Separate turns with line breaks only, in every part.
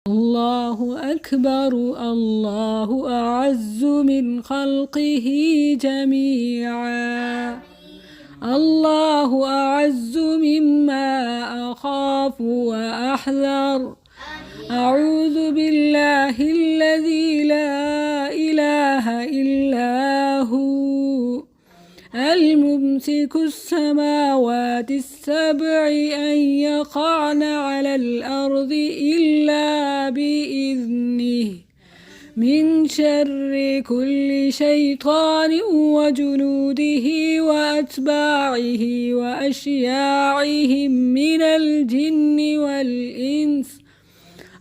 الله أكبر الله أعز من خلقه جميعا. الله أعز مما أخاف وأحذر. أعوذ بالله الذي لا إله إلا هو الممسك السماوات السبع أن يقعن على الأرض إلا بإذنه من شر كل شيطان وجنوده وأتباعه وأشياعهم من الجن والإنس.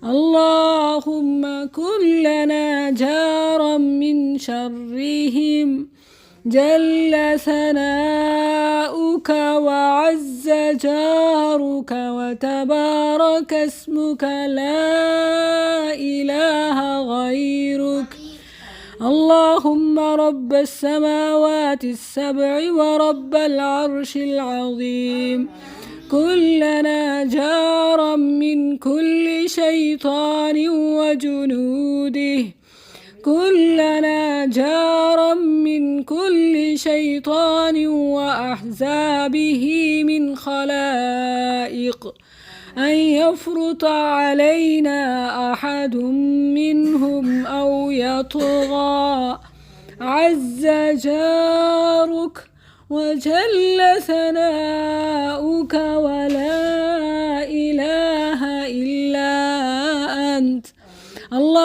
اللهم كن لنا جارا من شرهم جل ثناؤك وعز جارك وتبارك اسمك لا إله غيرك. اللهم رب السماوات السبع ورب العرش العظيم كن لنا جارا من كل شيطان وجنوده. كن لنا جارا من كل شيطان وأحزابه من خلائق أن يفرط علينا أحد منهم أو يطغى. عز جارك وجل ثناؤك ولا إله إلا أنت. الله